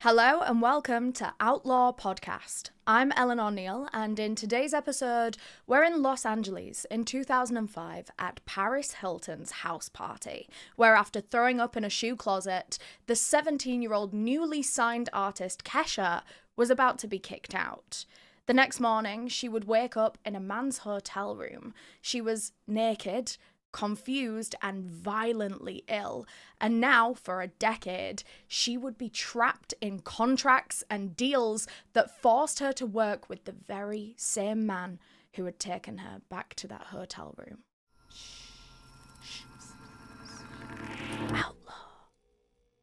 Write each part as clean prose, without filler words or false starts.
Hello and welcome to OUTLORE Podcast. I'm Eleanor Neale, and in today's episode, we're in Los Angeles in 2005 at Paris Hilton's house party, where after throwing up in a shoe closet, the 17-year-old newly signed artist Kesha was about to be kicked out. The next morning, she would wake up in a man's hotel room. She was naked, confused and violently ill, and now for a decade she would be trapped in contracts and deals that forced her to work with the very same man who had taken her back to that hotel room. Outlaw.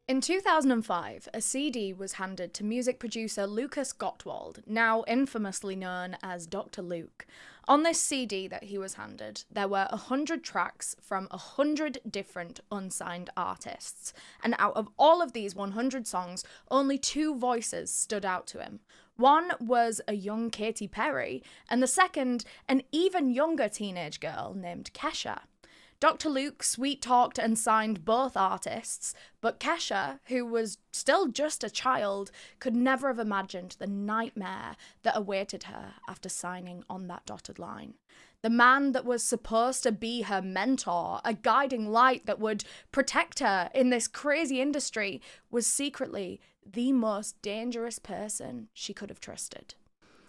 In 2005, a CD was handed to music producer Lucas Gottwald, now infamously known as Dr. Luke. On this CD that he was handed, there were 100 tracks from 100 different unsigned artists, and out of all of these 100 songs, only 2 voices stood out to him. One was a young Katy Perry, and the second, an even younger teenage girl named Kesha. Dr. Luke sweet-talked and signed both artists, but Kesha, who was still just a child, could never have imagined the nightmare that awaited her after signing on that dotted line. The man that was supposed to be her mentor, a guiding light that would protect her in this crazy industry, was secretly the most dangerous person she could have trusted.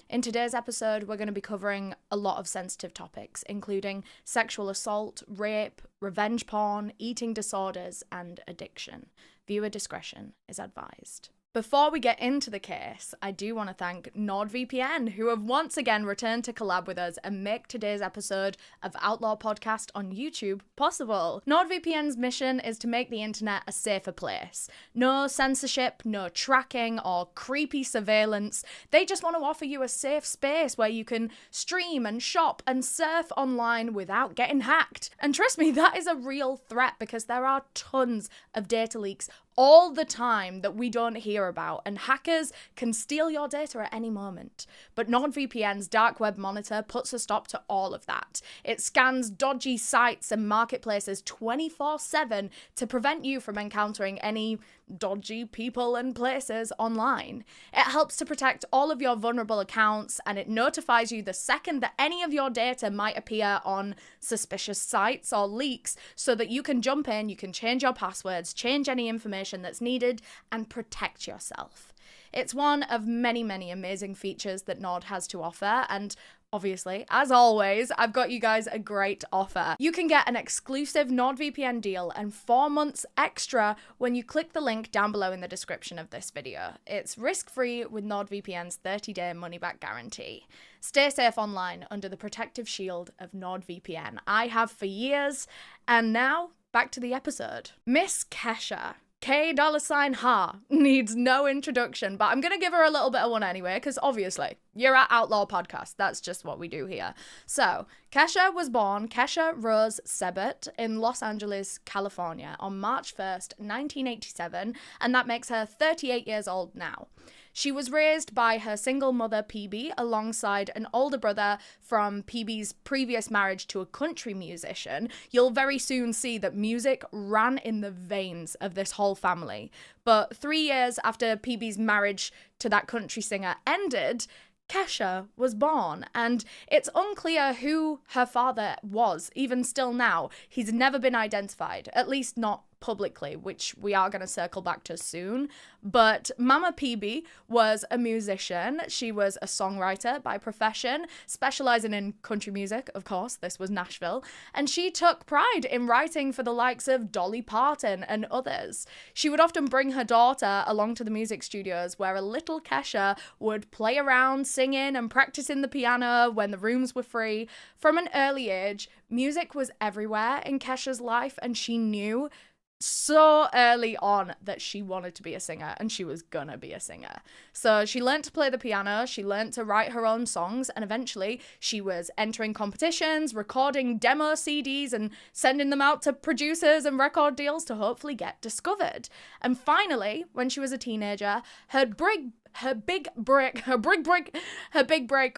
In today's episode, we're going to be covering a lot of sensitive topics, including sexual assault, rape, revenge porn, eating disorders, and addiction. Viewer discretion is advised. Before we get into the case, I do want to thank NordVPN, who have once again returned to collab with us and make today's episode of OUTLORE Podcast on YouTube possible. NordVPN's mission is to make the internet a safer place. No censorship, no tracking, or creepy surveillance. They just want to offer you a safe space where you can stream and shop and surf online without getting hacked. And trust me, that is a real threat because there are tons of data leaks all the time that we don't hear about, and hackers can steal your data at any moment. But NordVPN's dark web monitor puts a stop to all of that. It scans dodgy sites and marketplaces 24/7 to prevent you from encountering any dodgy people and places online. It helps to protect all of your vulnerable accounts, and it notifies you the second that any of your data might appear on suspicious sites or leaks, so that you can jump in, you can change your passwords, change any information that's needed, and protect yourself. It's one of many, many amazing features that Nord has to offer, and obviously, as always, I've got you guys a great offer. You can get an exclusive NordVPN deal and 4 months extra when you click the link down below in the description of this video. It's risk-free with NordVPN's 30-day money-back guarantee. Stay safe online under the protective shield of NordVPN. I have for years, and now, back to the episode. Miss Kesha, K$ha, needs no introduction, but I'm going to give her a little bit of one anyway, because obviously, you're at OUTLORE Podcast. That's just what we do here. So, Kesha was born Kesha Rose Sebert in Los Angeles, California on March 1st, 1987, and that makes her 38 years old now. She was raised by her single mother, PB, alongside an older brother from PB's previous marriage to a country musician. You'll very soon see that music ran in the veins of this whole family. But 3 years after PB's marriage to that country singer ended, Kesha was born, and it's unclear who her father was, even still now. He's never been identified, at least not publicly, which we are going to circle back to soon. But Mama PB was a musician. She was a songwriter by profession, specializing in country music, of course. This was Nashville. And she took pride in writing for the likes of Dolly Parton and others. She would often bring her daughter along to the music studios where a little Kesha would play around singing and practicing the piano when the rooms were free. From an early age, music was everywhere in Kesha's life, and she knew so early on that she wanted to be a singer, and she was gonna be a singer. So she learned to play the piano, she learned to write her own songs, and eventually she was entering competitions, recording demo CDs and sending them out to producers and record deals to hopefully get discovered. And finally, when she was a teenager, her big break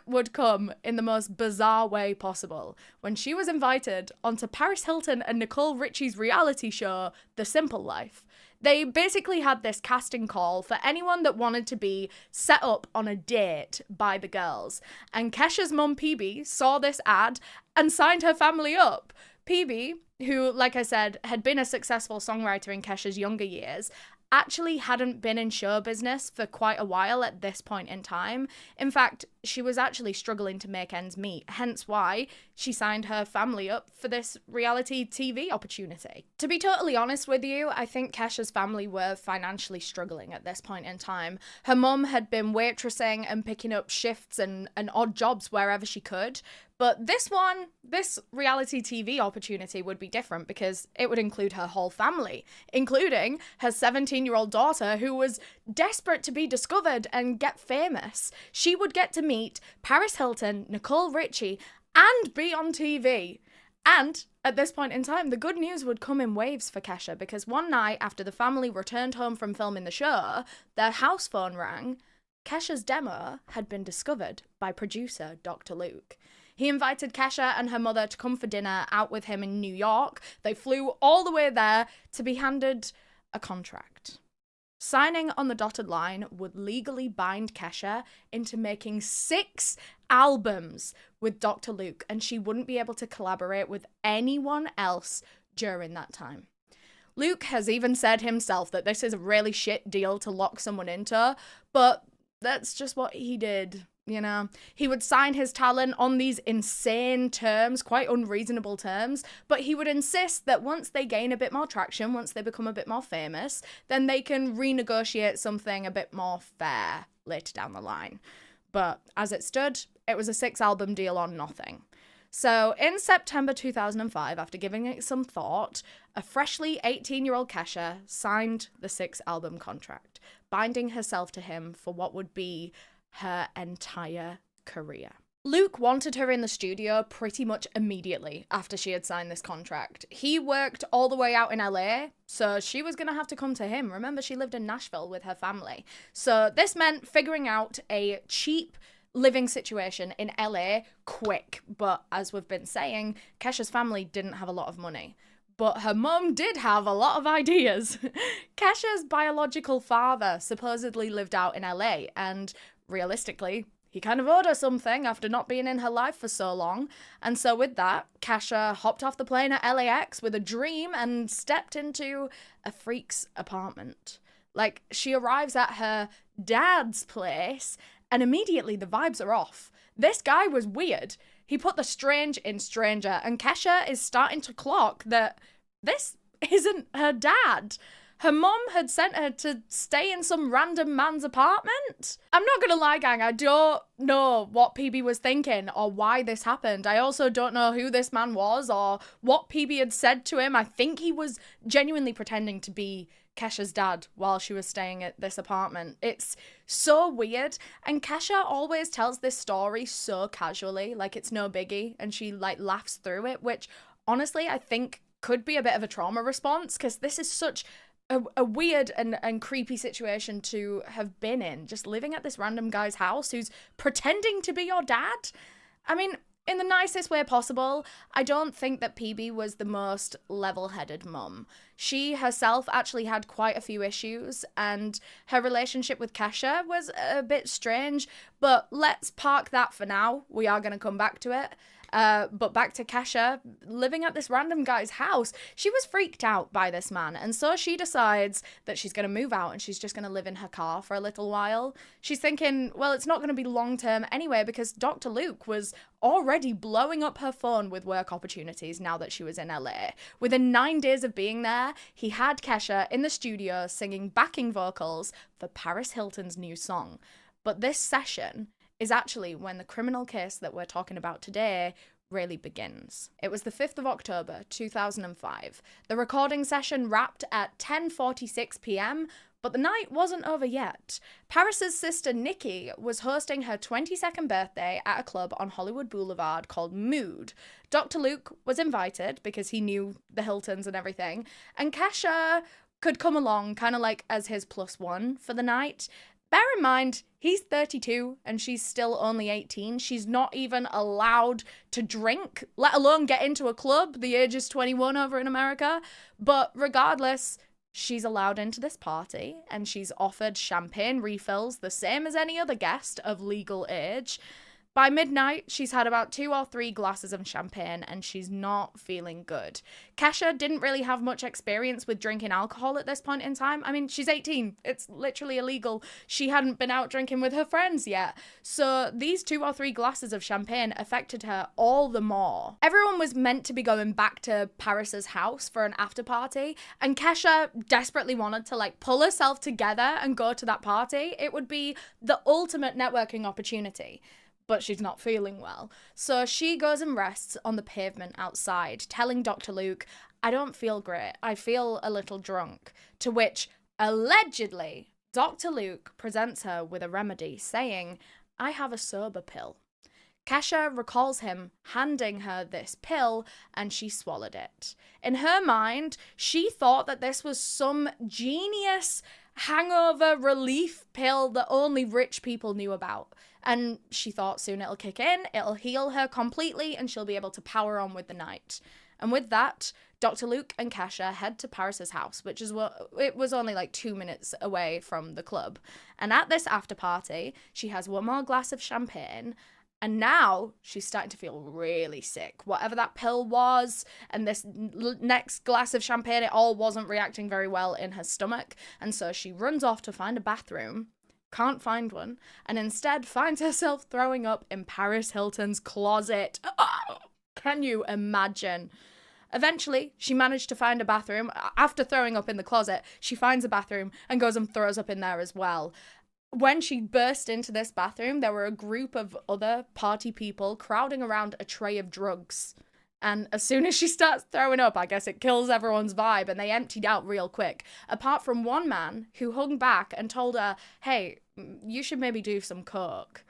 would come in the most bizarre way possible when she was invited onto Paris Hilton and Nicole Richie's reality show, The Simple Life. They basically had this casting call for anyone that wanted to be set up on a date by the girls. And Kesha's mum, P.B., saw this ad and signed her family up. P.B., who, like I said, had been a successful songwriter in Kesha's younger years, actually hadn't been in show business for quite a while at this point in time. In fact, she was actually struggling to make ends meet, hence why she signed her family up for this reality TV opportunity. To be totally honest with you, I think Kesha's family were financially struggling at this point in time. Her mum had been waitressing and picking up shifts and odd jobs wherever she could, but this reality TV opportunity would be different because it would include her whole family, including her 17-year-old daughter who was desperate to be discovered and get famous. She would get to meet Paris Hilton, Nicole Richie, and be on TV. And at this point in time, the good news would come in waves for Kesha because one night after the family returned home from filming the show, their house phone rang. Kesha's demo had been discovered by producer Dr. Luke. He invited Kesha and her mother to come for dinner out with him in New York. They flew all the way there to be handed a contract. Signing on the dotted line would legally bind Kesha into making 6 albums with Dr. Luke, and she wouldn't be able to collaborate with anyone else during that time. Luke has even said himself that this is a really shit deal to lock someone into, but that's just what he did. You know, he would sign his talent on these insane terms, quite unreasonable terms, but he would insist that once they gain a bit more traction, once they become a bit more famous, then they can renegotiate something a bit more fair later down the line. But as it stood, it was a 6-album deal on nothing. So in September 2005, after giving it some thought, a freshly 18-year-old Kesha signed the 6-album contract, binding herself to him for what would be her entire career. Luke wanted her in the studio pretty much immediately after she had signed this contract. He worked all the way out in LA, so she was going to have to come to him. Remember, she lived in Nashville with her family. So this meant figuring out a cheap living situation in LA quick. But as we've been saying, Kesha's family didn't have a lot of money. But her mum did have a lot of ideas. Kesha's biological father supposedly lived out in LA, and realistically, he kind of owed her something after not being in her life for so long. And so with that, Kesha hopped off the plane at LAX with a dream and stepped into a freak's apartment. Like, she arrives at her dad's place, and immediately the vibes are off. This guy was weird. He put the strange in stranger, and Kesha is starting to clock that this isn't her dad. Her mom had sent her to stay in some random man's apartment. I'm not gonna lie, gang, I don't know what PB was thinking or why this happened. I also don't know who this man was or what PB had said to him. I think he was genuinely pretending to be Kesha's dad while she was staying at this apartment. It's so weird, and Kesha always tells this story so casually, like it's no biggie, and she like laughs through it, which honestly I think could be a bit of a trauma response, because this is such a weird and creepy situation to have been in, just living at this random guy's house who's pretending to be your dad. I mean, in the nicest way possible, I don't think that PB was the most level-headed mum. She herself actually had quite a few issues, and her relationship with Kesha was a bit strange, but let's park that for now. We are going to come back to it. But back to Kesha, living at this random guy's house. She was freaked out by this man, and so she decides that she's going to move out and she's just going to live in her car for a little while. She's thinking, well, it's not going to be long-term anyway, because Dr. Luke was already blowing up her phone with work opportunities now that she was in LA. Within 9 days of being there, he had Kesha in the studio singing backing vocals for Paris Hilton's new song. But this session is actually when the criminal case that we're talking about today really begins. It was the 5th of October, 2005. The recording session wrapped at 10:46 p.m., but the night wasn't over yet. Paris's sister Nikki was hosting her 22nd birthday at a club on Hollywood Boulevard called Mood. Dr. Luke was invited because he knew the Hiltons and everything, and Kesha could come along kind of like as his +1 for the night. Bear in mind, he's 32 and she's still only 18. She's not even allowed to drink, let alone get into a club. The age is 21 over in America. But regardless, she's allowed into this party and she's offered champagne refills, the same as any other guest of legal age. By midnight, she's had about 2 or 3 glasses of champagne and she's not feeling good. Kesha didn't really have much experience with drinking alcohol at this point in time. I mean, she's 18. It's literally illegal. She hadn't been out drinking with her friends yet. So these 2 or 3 glasses of champagne affected her all the more. Everyone was meant to be going back to Paris's house for an after party, and Kesha desperately wanted to pull herself together and go to that party. It would be the ultimate networking opportunity. But she's not feeling well. So she goes and rests on the pavement outside, telling Dr. Luke, I don't feel great. I feel a little drunk. To which, allegedly, Dr. Luke presents her with a remedy, saying, I have a sober pill. Kesha recalls him handing her this pill, and she swallowed it. In her mind, she thought that this was some genius hangover relief pill that only rich people knew about. And she thought soon it'll kick in, it'll heal her completely, and she'll be able to power on with the night. And with that, Dr. Luke and Kesha head to Paris's house, which is it was only 2 minutes away from the club. And at this after party, she has one more glass of champagne, and now she's starting to feel really sick. Whatever that pill was, and this next glass of champagne, it all wasn't reacting very well in her stomach. And so she runs off to find a bathroom, can't find one, and instead finds herself throwing up in Paris Hilton's closet. Oh, can you imagine? Eventually, she managed to find a bathroom. After throwing up in the closet, she finds a bathroom and goes and throws up in there as well. When she burst into this bathroom, there were a group of other party people crowding around a tray of drugs. And as soon as she starts throwing up, I guess it kills everyone's vibe, and they emptied out real quick. Apart from one man who hung back and told her, hey, you should maybe do some coke.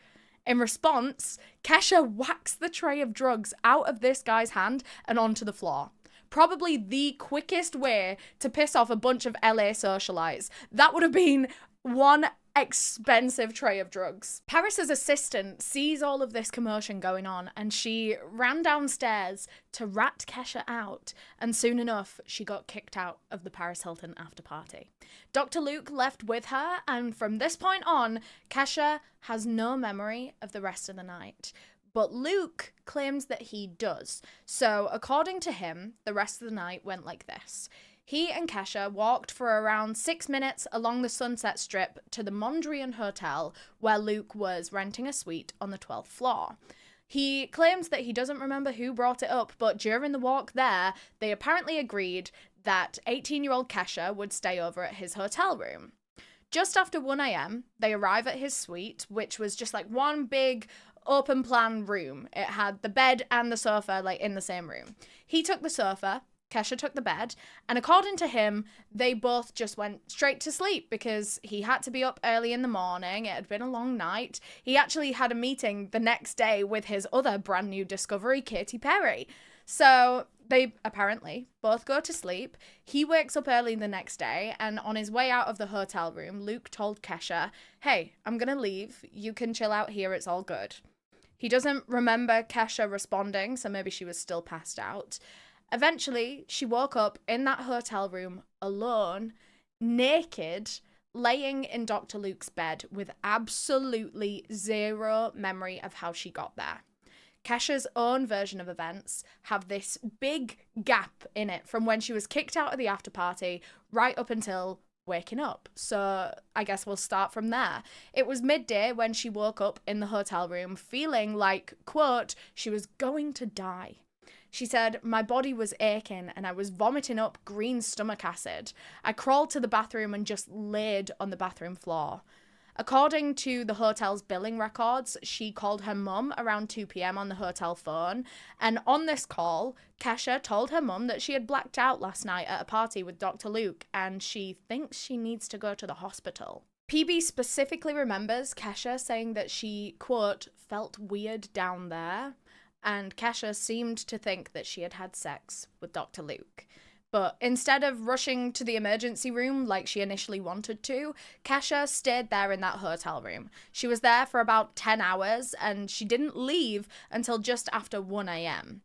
In response, Kesha whacks the tray of drugs out of this guy's hand and onto the floor. Probably the quickest way to piss off a bunch of LA socialites. That would have been one expensive tray of drugs. Paris's assistant sees all of this commotion going on, and she ran downstairs to rat Kesha out, and soon enough she got kicked out of the Paris Hilton after party. Dr. Luke left with her, and from this point on, Kesha has no memory of the rest of the night. But Luke claims that he does. So according to him, the rest of the night went like this. He and Kesha walked for around 6 minutes along the Sunset Strip to the Mondrian Hotel, where Luke was renting a suite on the 12th floor. He claims that he doesn't remember who brought it up, but during the walk there, they apparently agreed that 18-year-old Kesha would stay over at his hotel room. Just after 1 a.m., they arrive at his suite, which was just one big open plan room. It had the bed and the sofa in the same room. He took the sofa, Kesha took the bed, and according to him, they both just went straight to sleep because he had to be up early in the morning. It had been a long night. He actually had a meeting the next day with his other brand new discovery, Katy Perry. So they apparently both go to sleep. He wakes up early the next day, and on his way out of the hotel room, Luke told Kesha, hey, I'm gonna leave. You can chill out here. It's all good. He doesn't remember Kesha responding, so maybe she was still passed out. Eventually, she woke up in that hotel room alone, naked, laying in Dr. Luke's bed with absolutely zero memory of how she got there. Kesha's own version of events have this big gap in it from when she was kicked out of the after party right up until waking up. So I guess we'll start from there. It was midday when she woke up in the hotel room feeling like, quote, she was going to die. She said, my body was aching and I was vomiting up green stomach acid. I crawled to the bathroom and just laid on the bathroom floor. According to the hotel's billing records, she called her mum around 2 p.m. on the hotel phone. And on this call, Kesha told her mum that she had blacked out last night at a party with Dr. Luke and she thinks she needs to go to the hospital. PB specifically remembers Kesha saying that she, quote, felt weird down there. And Kesha seemed to think that she had had sex with Dr. Luke. But instead of rushing to the emergency room like she initially wanted to, Kesha stayed there in that hotel room. She was there for about 10 hours and she didn't leave until just after 1 a.m.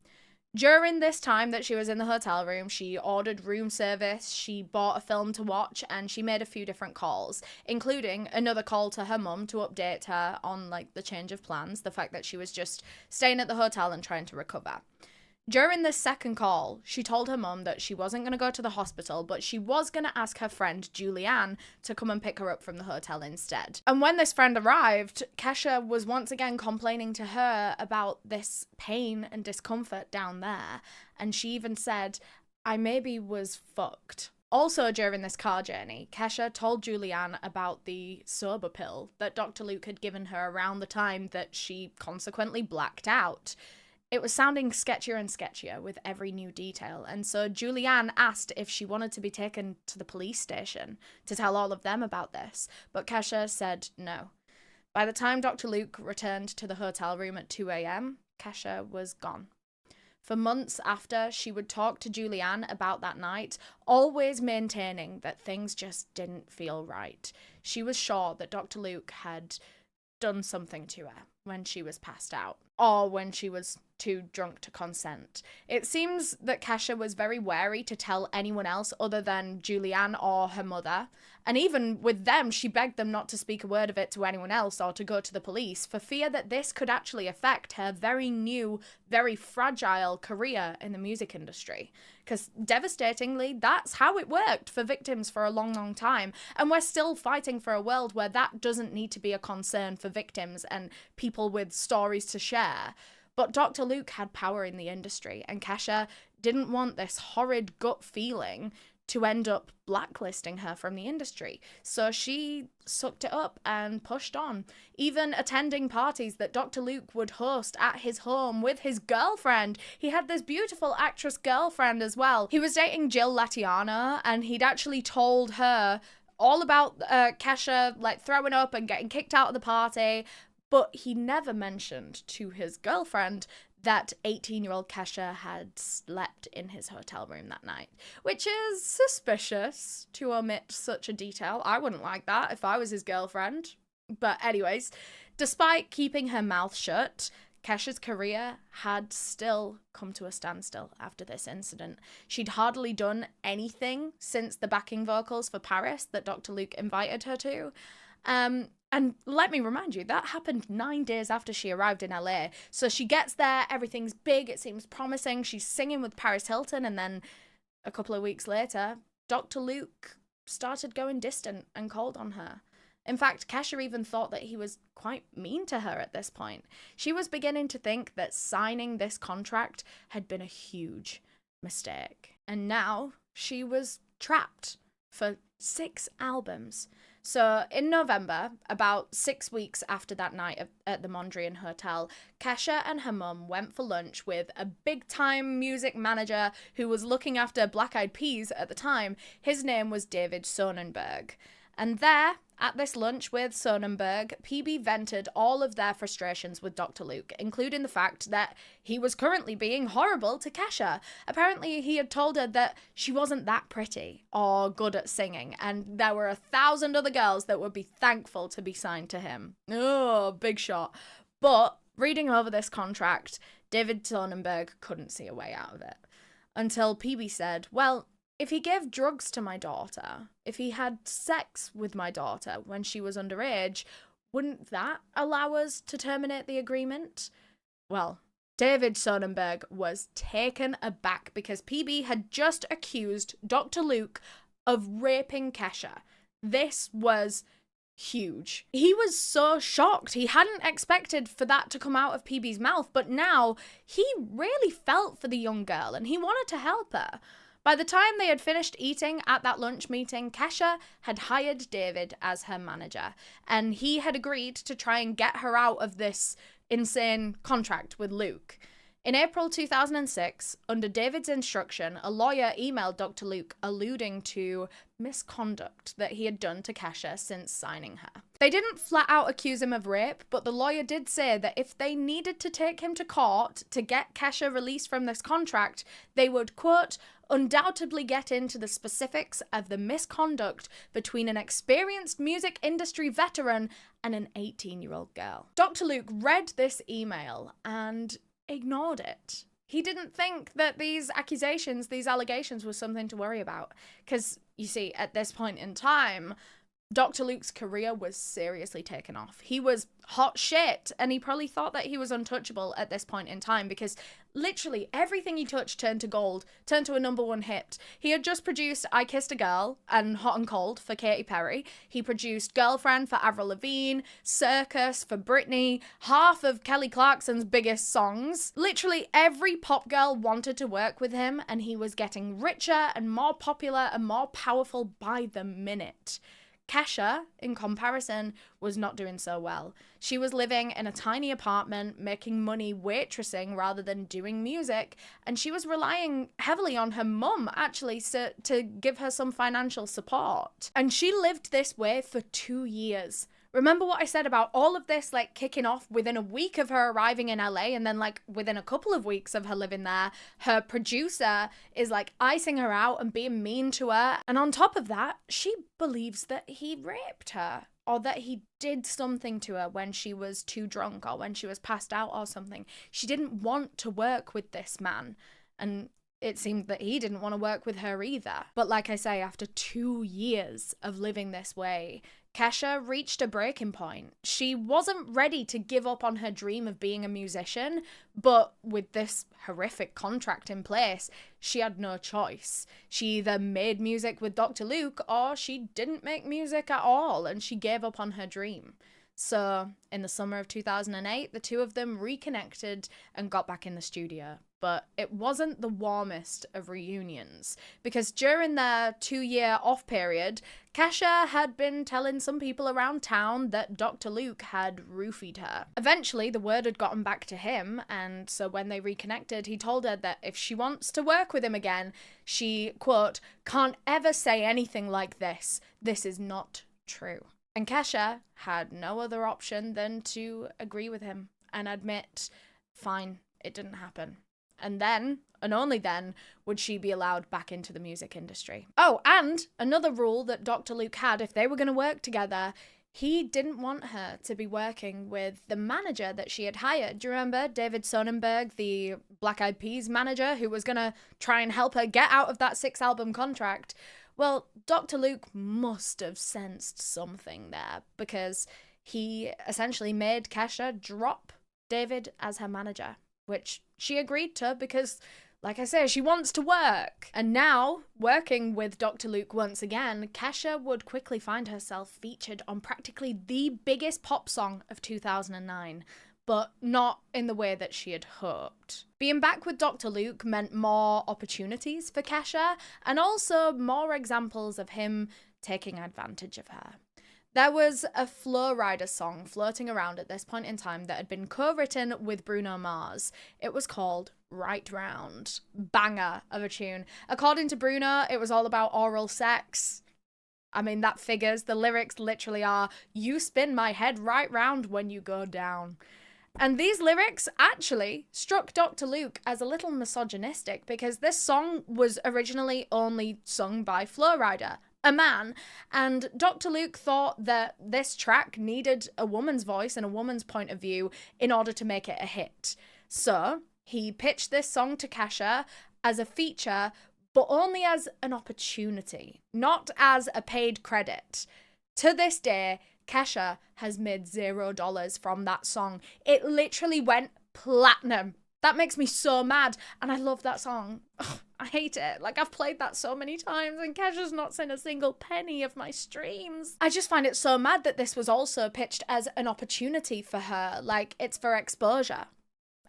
During this time that she was in the hotel room, she ordered room service, she bought a film to watch, and she made a few different calls, including another call to her mum to update her on, the change of plans, the fact that she was just staying at the hotel and trying to recover. During this second call, she told her mum that she wasn't going to go to the hospital, but she was going to ask her friend Julianne to come and pick her up from the hotel instead. And when this friend arrived, Kesha was once again complaining to her about this pain and discomfort down there. And she even said, I maybe was fucked. Also, during this car journey, Kesha told Julianne about the sober pill that Dr. Luke had given her around the time that she consequently blacked out. It was sounding sketchier and sketchier with every new detail, and so Julianne asked if she wanted to be taken to the police station to tell all of them about this, but Kesha said no. By the time Dr. Luke returned to the hotel room at 2 a.m., Kesha was gone. For months after, she would talk to Julianne about that night, always maintaining that things just didn't feel right. She was sure that Dr. Luke had done something to her when she was passed out, or when she was too drunk to consent. It seems that Kesha was very wary to tell anyone else other than Julianne or her mother, and even with them, she begged them not to speak a word of it to anyone else or to go to the police for fear that this could actually affect her very new, very fragile career in the music industry. Because devastatingly, that's how it worked for victims for a long, long time. And we're still fighting for a world where that doesn't need to be a concern for victims and people with stories to share. But Dr. Luke had power in the industry, and Kesha didn't want this horrid gut feeling to end up blacklisting her from the industry. So she sucked it up and pushed on, even attending parties that Dr. Luke would host at his home with his girlfriend. He had this beautiful actress girlfriend as well. He was dating Jill Latiano, and he'd actually told her all about Kesha throwing up and getting kicked out of the party, but he never mentioned to his girlfriend that 18-year-old Kesha had slept in his hotel room that night, which is suspicious to omit such a detail. I wouldn't like that if I was his girlfriend. But anyways, despite keeping her mouth shut, Kesha's career had still come to a standstill after this incident. She'd hardly done anything since the backing vocals for Paris that Dr. Luke invited her to. And let me remind you, that happened 9 days after she arrived in LA. So she gets there, everything's big, it seems promising, she's singing with Paris Hilton, and then a couple of weeks later, Dr. Luke started going distant and cold on her. In fact, Kesha even thought that he was quite mean to her at this point. She was beginning to think that signing this contract had been a huge mistake. And now she was trapped for 6 albums. So in November, about 6 weeks after that night at the Mondrian Hotel, Kesha and her mum went for lunch with a big-time music manager who was looking after Black Eyed Peas at the time. His name was David Sonnenberg. And there, at this lunch with Sonnenberg, PB vented all of their frustrations with Dr. Luke, including the fact that he was currently being horrible to Kesha. Apparently, he had told her that she wasn't that pretty or good at singing, and there were 1,000 other girls that would be thankful to be signed to him. Oh, big shot. But reading over this contract, David Sonnenberg couldn't see a way out of it. Until PB said, well, if he gave drugs to my daughter, if he had sex with my daughter when she was underage, wouldn't that allow us to terminate the agreement? Well, David Sonnenberg was taken aback because PB had just accused Dr. Luke of raping Kesha. This was huge. He was so shocked. He hadn't expected for that to come out of PB's mouth, but now he really felt for the young girl and he wanted to help her. By the time they had finished eating at that lunch meeting, Kesha had hired David as her manager, and he had agreed to try and get her out of this insane contract with Luke. In April 2006, under David's instruction, a lawyer emailed Dr. Luke alluding to misconduct that he had done to Kesha since signing her. They didn't flat out accuse him of rape, but the lawyer did say that if they needed to take him to court to get Kesha released from this contract, they would, quote, undoubtedly get into the specifics of the misconduct between an experienced music industry veteran and an 18-year-old girl. Dr. Luke read this email and ignored it. He didn't think that these accusations, these allegations, was something to worry about. Because, you see, at this point in time, Dr. Luke's career was seriously taken off. He was hot shit, and he probably thought that he was untouchable at this point in time because literally everything he touched turned to gold, turned to a #1 hit. He had just produced I Kissed a Girl and Hot and Cold for Katy Perry. He produced Girlfriend for Avril Lavigne, Circus for Britney, half of Kelly Clarkson's biggest songs. Literally every pop girl wanted to work with him, and he was getting richer and more popular and more powerful by the minute. Kesha, in comparison, was not doing so well. She was living in a tiny apartment, making money waitressing rather than doing music, and she was relying heavily on her mum, actually, to give her some financial support. And she lived this way for 2 years. Remember what I said about all of this, like, kicking off within a week of her arriving in LA, and then, like, within a couple of weeks of her living there, her producer is, like, icing her out and being mean to her. And on top of that, she believes that he raped her, or that he did something to her when she was too drunk, or when she was passed out or something. She didn't want to work with this man, and it seemed that he didn't want to work with her either. But like I say, after 2 years of living this way, Kesha reached a breaking point. She wasn't ready to give up on her dream of being a musician, but with this horrific contract in place, she had no choice. She either made music with Dr. Luke or she didn't make music at all, and she gave up on her dream. So, in the summer of 2008, the two of them reconnected and got back in the studio. But it wasn't the warmest of reunions, because during their 2-year off period, Kesha had been telling some people around town that Dr. Luke had roofied her. Eventually, the word had gotten back to him, and so when they reconnected, he told her that if she wants to work with him again, she, quote, can't ever say anything like this. This is not true. And Kesha had no other option than to agree with him and admit, fine, it didn't happen. And then, and only then, would she be allowed back into the music industry. Oh, and another rule that Dr. Luke had if they were going to work together, he didn't want her to be working with the manager that she had hired. Do you remember David Sonnenberg, the Black Eyed Peas manager, who was going to try and help her get out of that 6-album contract? Well, Dr. Luke must have sensed something there, because he essentially made Kesha drop David as her manager, which she agreed to because, like I say, she wants to work. And now, working with Dr. Luke once again, Kesha would quickly find herself featured on practically the biggest pop song of 2009, but not in the way that she had hoped. Being back with Dr. Luke meant more opportunities for Kesha, and also more examples of him taking advantage of her. There was a Flow Rider song floating around at this point in time that had been co-written with Bruno Mars. It was called Right Round. Banger of a tune. According to Bruno, it was all about oral sex. I mean, that figures. The lyrics literally are, "You spin my head right round when you go down." And these lyrics actually struck Dr. Luke as a little misogynistic, because this song was originally only sung by Flow Rider, a man, and Dr. Luke thought that this track needed a woman's voice and a woman's point of view in order to make it a hit. So he pitched this song to Kesha as a feature, but only as an opportunity, not as a paid credit. To this day, Kesha has made $0 from that song. It literally went platinum. That makes me so mad, and I love that song. Ugh, I hate it. Like, I've played that so many times, and Kesha's not seen a single penny of my streams. I just find it so mad that this was also pitched as an opportunity for her. Like, it's for exposure.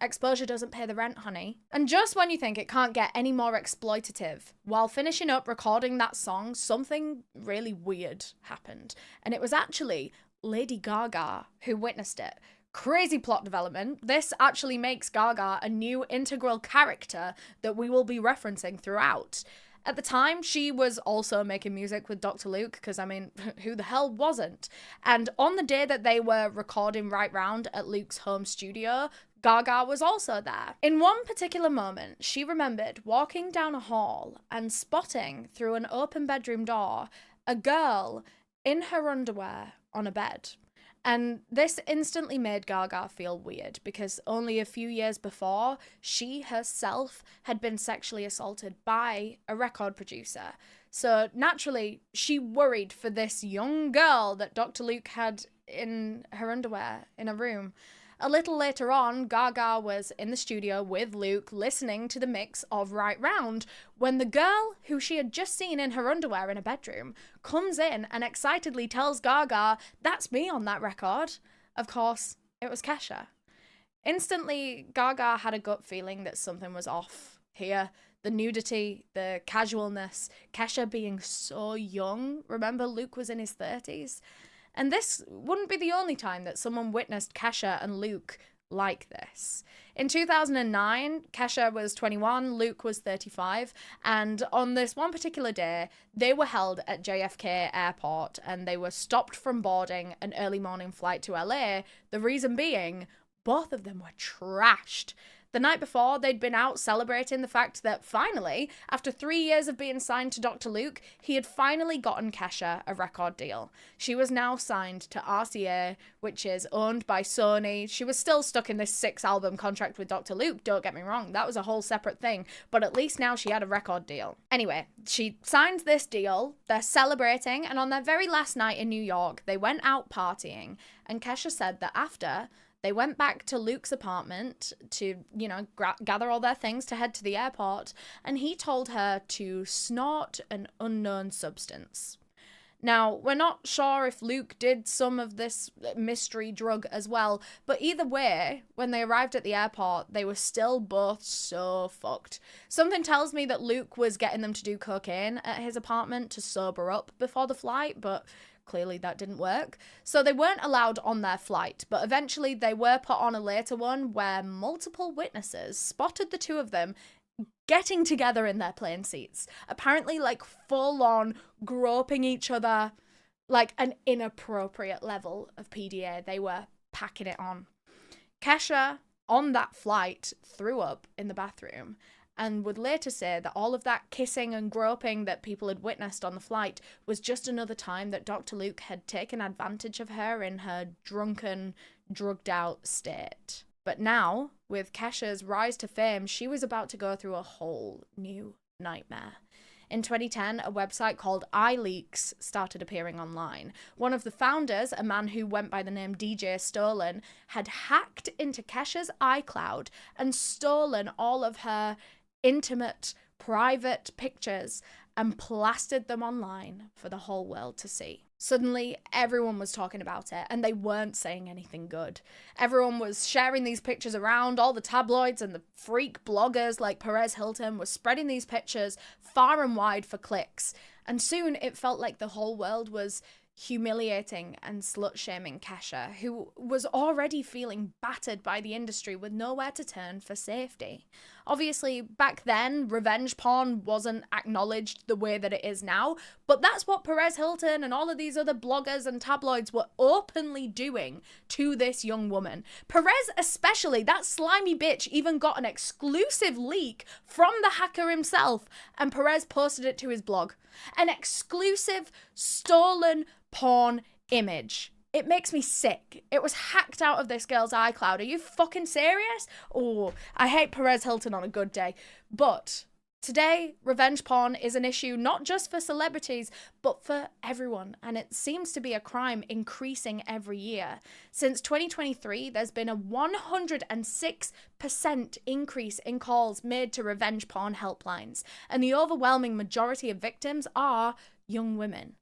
Exposure doesn't pay the rent, honey. And just when you think it can't get any more exploitative, while finishing up recording that song, something really weird happened. And it was actually Lady Gaga who witnessed it. Crazy plot development. This actually makes Gaga a new integral character that we will be referencing throughout. At the time, she was also making music with Dr. Luke, because, I mean, who the hell wasn't? And on the day that they were recording Right Round at Luke's home studio, Gaga was also there. In one particular moment, she remembered walking down a hall and spotting through an open bedroom door a girl in her underwear on a bed. And this instantly made Gaga feel weird because only a few years before, she herself had been sexually assaulted by a record producer. So naturally, she worried for this young girl that Dr. Luke had in her underwear in a room. A little later on, Gaga was in the studio with Luke listening to the mix of Right Round when the girl who she had just seen in her underwear in a bedroom comes in and excitedly tells Gaga, "That's me on that record." Of course, it was Kesha. Instantly, Gaga had a gut feeling that something was off here. The nudity, the casualness, Kesha being so young. Remember, Luke was in his 30s. And this wouldn't be the only time that someone witnessed Kesha and Luke like this. In 2009, Kesha was 21, Luke was 35, and on this one particular day, they were held at JFK Airport and they were stopped from boarding an early morning flight to LA, the reason being, both of them were trashed. The night before, they'd been out celebrating the fact that finally, after 3 years of being signed to Dr. Luke, he had finally gotten Kesha a record deal. She was now signed to RCA, which is owned by Sony. She was still stuck in this 6-album contract with Dr. Luke, don't get me wrong, that was a whole separate thing, but at least now she had a record deal. Anyway, she signed this deal, they're celebrating, and on their very last night in New York, they went out partying, and Kesha said that after, they went back to Luke's apartment to, gather all their things to head to the airport, and he told her to snort an unknown substance. Now, we're not sure if Luke did some of this mystery drug as well, but either way, when they arrived at the airport, they were still both so fucked. Something tells me that Luke was getting them to do cocaine at his apartment to sober up before the flight, but clearly that didn't work. So they weren't allowed on their flight, but eventually they were put on a later one where multiple witnesses spotted the two of them getting together in their plane seats. Apparently full on groping each other, like an inappropriate level of PDA. They were packing it on. Kesha, on that flight, threw up in the bathroom and would later say that all of that kissing and groping that people had witnessed on the flight was just another time that Dr. Luke had taken advantage of her in her drunken, drugged-out state. But now, with Kesha's rise to fame, she was about to go through a whole new nightmare. In 2010, a website called iLeaks started appearing online. One of the founders, a man who went by the name DJ Stolen, had hacked into Kesha's iCloud and stolen all of her intimate, private pictures and plastered them online for the whole world to see. Suddenly, everyone was talking about it, and they weren't saying anything good. Everyone was sharing these pictures around. All the tabloids and the freak bloggers like Paris Hilton were spreading these pictures far and wide for clicks. And soon, it felt like the whole world was humiliating and slut-shaming Kesha, who was already feeling battered by the industry with nowhere to turn for safety. Obviously, back then, revenge porn wasn't acknowledged the way that it is now, but that's what Paris Hilton and all of these other bloggers and tabloids were openly doing to this young woman. Perez especially, that slimy bitch, even got an exclusive leak from the hacker himself, and Perez posted it to his blog. An exclusive, stolen porn image. It makes me sick. It was hacked out of this girl's iCloud. Are you fucking serious? Oh, I hate Perez Hilton on a good day. But today, revenge porn is an issue not just for celebrities, but for everyone. And it seems to be a crime increasing every year. Since 2023, there's been a 106% increase in calls made to revenge porn helplines. And the overwhelming majority of victims are young women.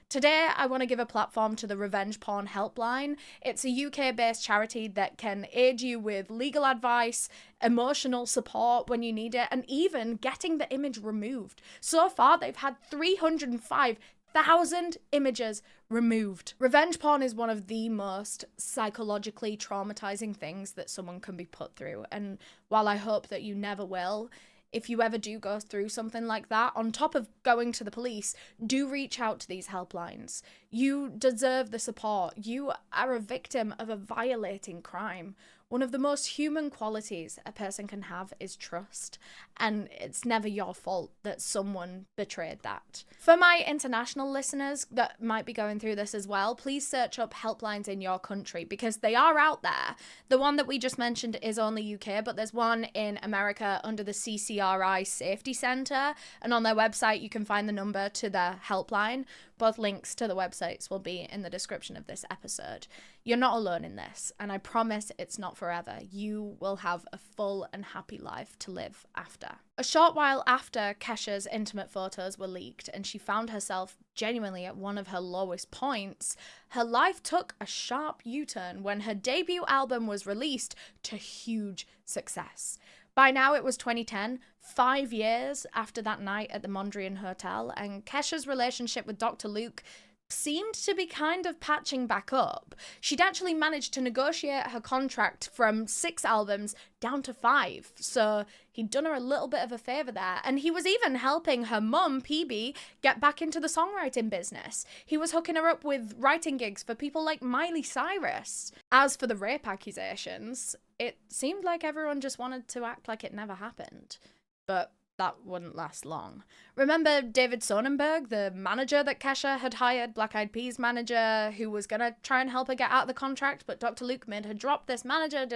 Today, I want to give a platform to the Revenge Porn Helpline. It's a UK-based charity that can aid you with legal advice, emotional support when you need it, and even getting the image removed. So far, they've had 305,000 images removed. Revenge porn is one of the most psychologically traumatizing things that someone can be put through. And while I hope that you never will, if you ever do go through something like that, on top of going to the police, do reach out to these helplines. You deserve the support. You are a victim of a violating crime. one of the most human qualities a person can have is trust, and it's never your fault that someone betrayed that. For my international listeners that might be going through this as well, please search up helplines in your country because they are out there. The one that we just mentioned is only UK, but there's one in America under the CCRI Safety Centre, and on their website you can find the number to their helpline. Both links to the websites will be in the description of this episode. You're not alone in this, and I promise it's not forever. You will have a full and happy life to live after. A short while after Kesha's intimate photos were leaked and she found herself genuinely at one of her lowest points, her life took a sharp U-turn when her debut album was released to huge success. By now it was 2010, 5 years after that night at the Mondrian Hotel, and Kesha's relationship with Dr. Luke seemed to be kind of patching back up. She'd actually managed to negotiate her contract from 6 albums down to 5, so he'd done her a little bit of a favour there, and he was even helping her mum, PB, get back into the songwriting business. He was hooking her up with writing gigs for people like Miley Cyrus. As for the rape accusations, it seemed like everyone just wanted to act like it never happened, but that wouldn't last long. Remember David Sonnenberg, the manager that Kesha had hired, Black Eyed Peas manager, who was gonna try and help her get out of the contract, but Dr. Luke made her drop this manager,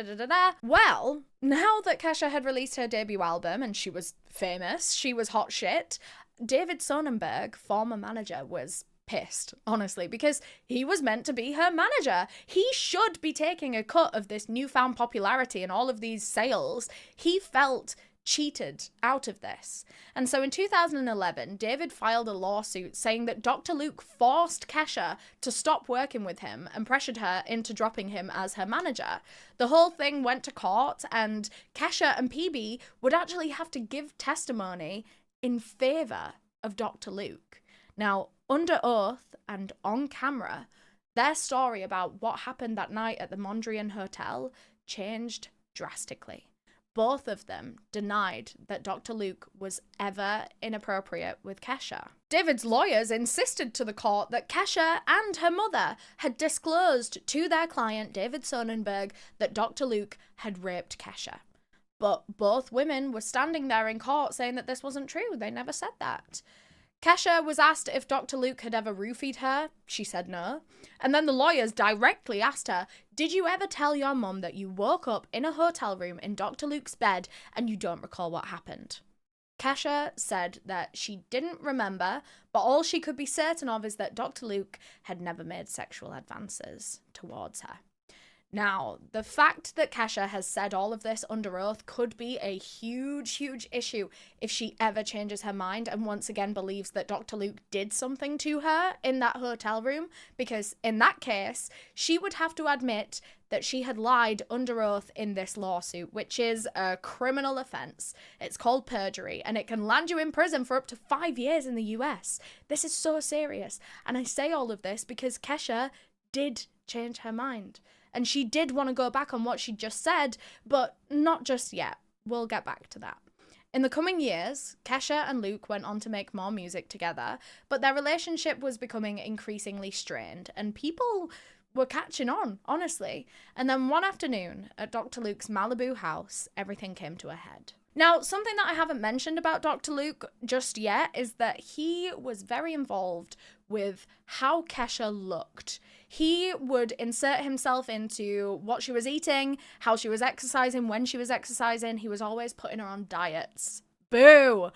Well, now that Kesha had released her debut album and she was famous, she was hot shit, David Sonnenberg, former manager, was pissed, honestly, because he was meant to be her manager. He should be taking a cut of this newfound popularity and all of these sales. He felt cheated out of this. And so in 2011, David filed a lawsuit saying that Dr. Luke forced Kesha to stop working with him and pressured her into dropping him as her manager. The whole thing went to court, and Kesha and PB would actually have to give testimony in favour of Dr. Luke. Now, under oath and on camera, their story about what happened that night at the Mondrian Hotel changed drastically. Both of them denied that Dr. Luke was ever inappropriate with Kesha. David's lawyers insisted to the court that Kesha and her mother had disclosed to their client, David Sonnenberg, that Dr. Luke had raped Kesha. But both women were standing there in court saying that this wasn't true. They never said that. Kesha was asked if Dr. Luke had ever roofied her. She said no. And then the lawyers directly asked her, did you ever tell your mum that you woke up in a hotel room in Dr. Luke's bed and you don't recall what happened? Kesha said that she didn't remember, but all she could be certain of is that Dr. Luke had never made sexual advances towards her. Now, the fact that Kesha has said all of this under oath could be a huge, huge issue if she ever changes her mind and once again believes that Dr. Luke did something to her in that hotel room, because in that case, she would have to admit that she had lied under oath in this lawsuit, which is a criminal offense. It's called perjury, and it can land you in prison for up to 5 years in the US. This is so serious, and I say all of this because Kesha did change her mind. And she did want to go back on what she just said, but not just yet. We'll get back to that. In the coming years, Kesha and Luke went on to make more music together, but their relationship was becoming increasingly strained, and people were catching on, honestly. And then one afternoon, at Dr. Luke's Malibu house, everything came to a head. Now, something that I haven't mentioned about Dr. Luke just yet is that he was very involved with how Kesha looked. He would insert himself into what she was eating, how she was exercising, when she was exercising. He was always putting her on diets. Boo!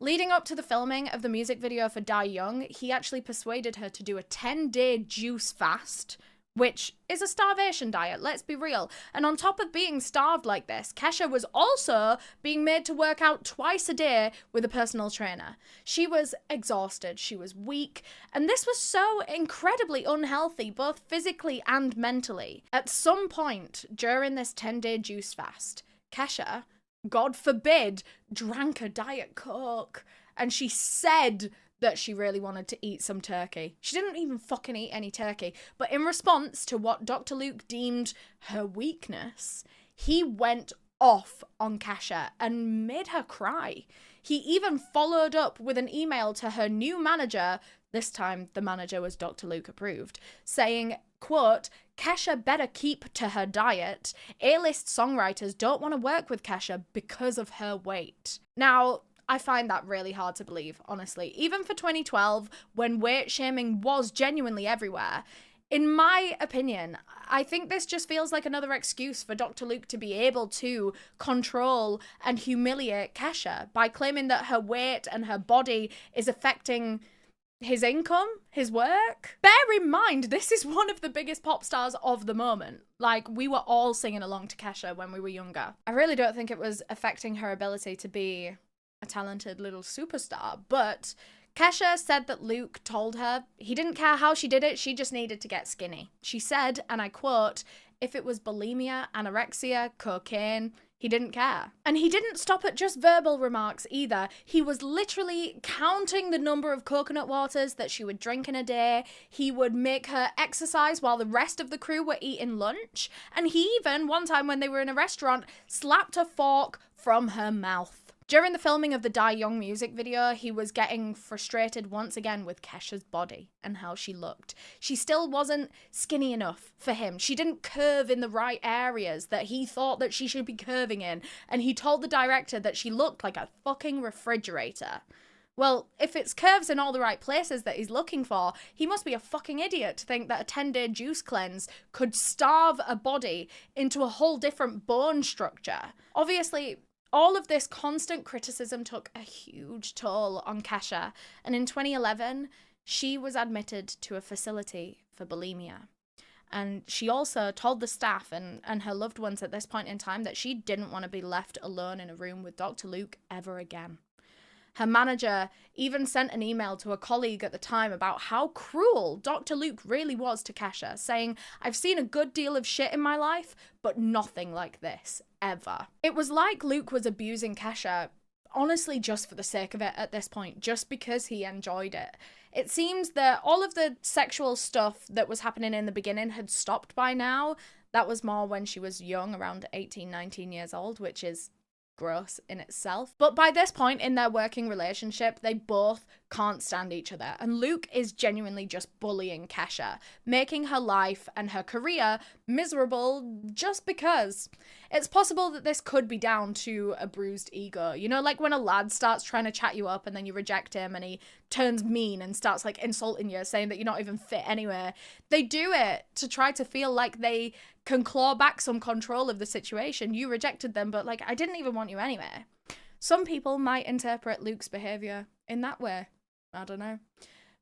Leading up to the filming of the music video for Die Young, he actually persuaded her to do a 10-day juice fast, which is a starvation diet, let's be real. And on top of being starved like this, Kesha was also being made to work out twice a day with a personal trainer. She was exhausted, she was weak, and this was so incredibly unhealthy, both physically and mentally. At some point during this 10-day juice fast, Kesha, God forbid, drank a Diet Coke, and she said that she really wanted to eat some turkey. She didn't even fucking eat any turkey, but in response to what Dr. Luke deemed her weakness, he went off on Kesha and made her cry. He even followed up with an email to her new manager This time, the manager was Dr. Luke approved, saying, quote, Kesha better keep to her diet. A-list songwriters don't want to work with Kesha because of her weight. Now, I find that really hard to believe, honestly. Even for 2012, when weight shaming was genuinely everywhere, in my opinion, I think this just feels like another excuse for Dr. Luke to be able to control and humiliate Kesha by claiming that her weight and her body is affecting his income, his work. Bear in mind, this is one of the biggest pop stars of the moment. Like, we were all singing along to Kesha when we were younger. I really don't think it was affecting her ability to be a talented little superstar, but Kesha said that Luke told her he didn't care how she did it, she just needed to get skinny. She said, and I quote, if it was bulimia, anorexia, cocaine, he didn't care. And he didn't stop at just verbal remarks either. He was literally counting the number of coconut waters that she would drink in a day. He would make her exercise while the rest of the crew were eating lunch. And he even, one time when they were in a restaurant, slapped a fork from her mouth. During the filming of the Die Young music video, he was getting frustrated once again with Kesha's body and how she looked. She still wasn't skinny enough for him. She didn't curve in the right areas that he thought that she should be curving in, and he told the director that she looked like a fucking refrigerator. Well, if it's curves in all the right places that he's looking for, he must be a fucking idiot to think that a 10-day juice cleanse could starve a body into a whole different bone structure. Obviously, all of this constant criticism took a huge toll on Kesha, and in 2011, she was admitted to a facility for bulimia. And she also told the staff and her loved ones at this point in time that she didn't want to be left alone in a room with Dr. Luke ever again. Her manager even sent an email to a colleague at the time about how cruel Dr. Luke really was to Kesha, saying, I've seen a good deal of shit in my life, but nothing like this, ever. It was like Luke was abusing Kesha, honestly just for the sake of it at this point, just because he enjoyed it. It seems that all of the sexual stuff that was happening in the beginning had stopped by now. That was more when she was young, around 18, 19 years old, which is gross in itself. But by this point in their working relationship, they both can't stand each other, and Luke is genuinely just bullying Kesha, making her life and her career miserable just because. It's possible that this could be down to a bruised ego. You know, like when a lad starts trying to chat you up and then you reject him and he turns mean and starts like insulting you, saying that you're not even fit anyway. They do it to try to feel like they can claw back some control of the situation. You rejected them, but like, I didn't even want you anyway. Some people might interpret Luke's behavior in that way. I don't know.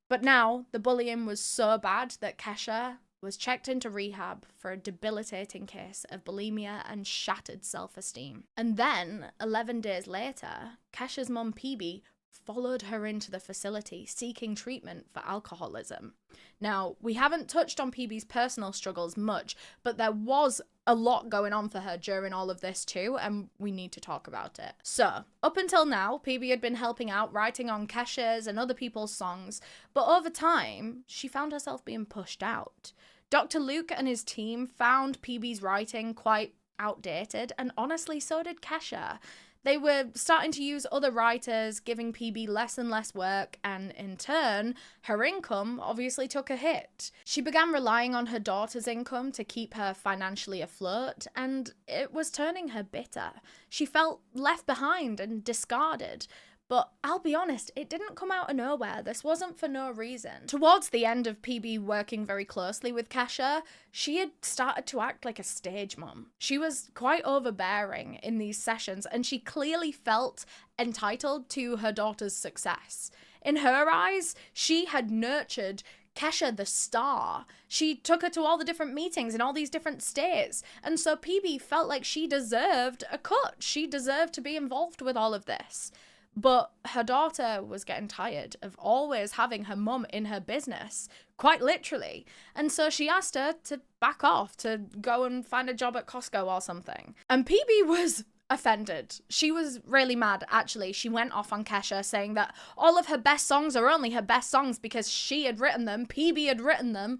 But now the bullying was so bad that Kesha was checked into rehab for a debilitating case of bulimia and shattered self-esteem. And then, 11 days later, Kesha's mum, P.B., followed her into the facility seeking treatment for alcoholism. Now, we haven't touched on P.B.'s personal struggles much, but there was a lot going on for her during all of this too, and we need to talk about it. So, up until now, P.B. had been helping out, writing on Kesha's and other people's songs, but over time, she found herself being pushed out. Dr. Luke and his team found P.B.'s writing quite outdated, and honestly, so did Kesha. They were starting to use other writers, giving P.B. less and less work, and in turn, her income obviously took a hit. She began relying on her daughter's income to keep her financially afloat, and it was turning her bitter. She felt left behind and discarded. But I'll be honest, it didn't come out of nowhere. This wasn't for no reason. Towards the end of P.B. working very closely with Kesha, she had started to act like a stage mom. She was quite overbearing in these sessions, and she clearly felt entitled to her daughter's success. In her eyes, she had nurtured Kesha the star. She took her to all the different meetings in all these different states, and so P.B. felt like she deserved a cut. She deserved to be involved with all of this. But her daughter was getting tired of always having her mum in her business, quite literally. And so she asked her to back off, to go and find a job at Costco or something. And P.B. was offended. She was really mad, actually. She went off on Kesha, saying that all of her best songs are only her best songs because she had written them, P.B. had written them,